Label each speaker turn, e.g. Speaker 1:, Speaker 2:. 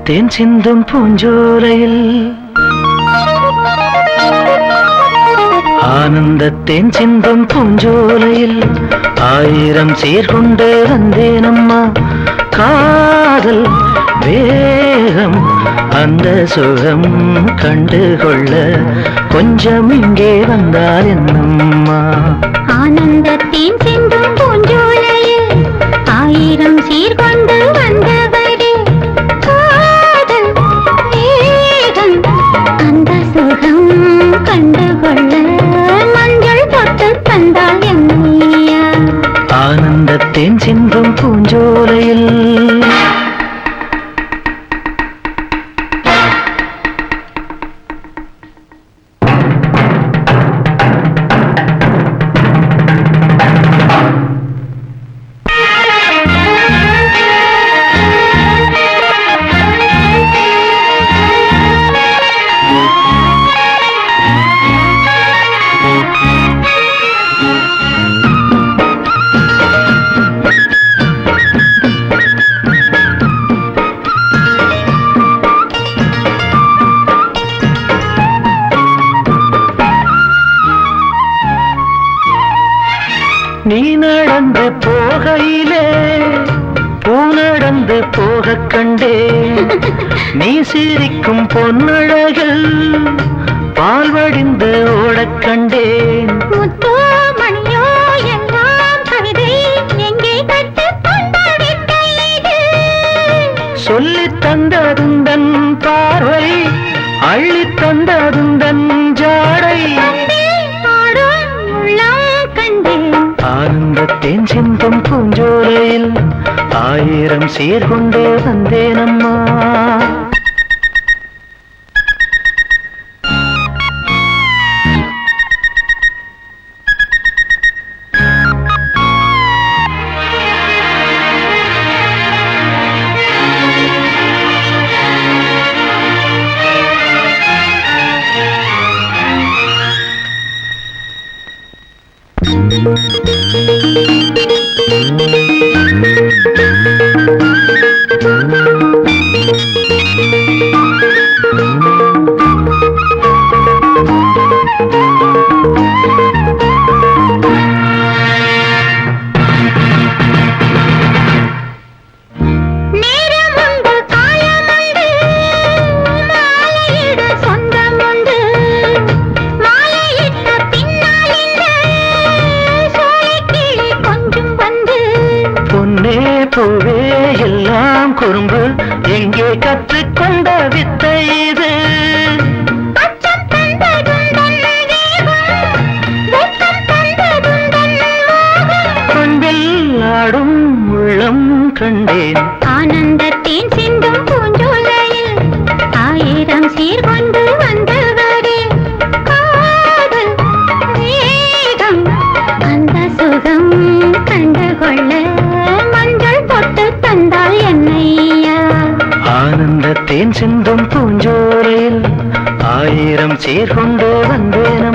Speaker 1: தேன் சிந்தும் பூஞ்சோலையில் ஆனந்த தேன் சிந்தும் பூஞ்சோலையில் ஆயிரம் சீர்கொண்டு வந்தேனம்மா காதல் வேகம் அந்த சுகம் கண்டுகொள்ள கொஞ்சம் இங்கே வந்தால் என்னம்மா
Speaker 2: ஆனந்தத்தின் சிந்தும் பூஞ்சோலையில் ஆயிரம் சீர்கொண்டு வந்தவரே காதல் வேகம் அந்த சுகம் கண்டுகொள்ள மஞ்சள் தொட்டு தந்தால் என்னையா
Speaker 1: ஆனந்தத்தின் சிந்தும் பூஞ்சோலையில் நீ நடந்து போகையிலே பூ நடந்து போக கண்டே நீ சிரிக்கும் பொன்னழகில் பால் வடிந்து ஓடக் கண்டேன்
Speaker 2: முத்தோ மணியோ எல்லாம் கவிதை எங்கே கற்றுக்கொண்டது
Speaker 1: சொல்லித் தந்ததுந்தன் பார்வை அள்ளித் தந்ததுந்தன் ஜாடை ஆனந்தத்தேன் சிந்தும் பூஞ்சோலையில் ஆயிரம் சீர்கொண்டு வந்தேனம்மா பூவே எல்லாம் குறும்பு எங்கே கற்றுக்கொண்ட வித்தை இது கொண்டில் ஆடும் உள்ளம் கண்டேன்
Speaker 2: ஆனந்தத்தின் சிந்தும் பூஞ்சோலையில் ஆயிரம் சீர்கொண்டு வந்தவரே காதல் வேகம் அந்த சுகம் கண்டுகொள்ள தந்தால் என்னையா
Speaker 1: ஆனந்தத்தேன் சிந்தும் பூஞ்சோலையில் ஆயிரம் சீர்கொண்டு வந்தேன்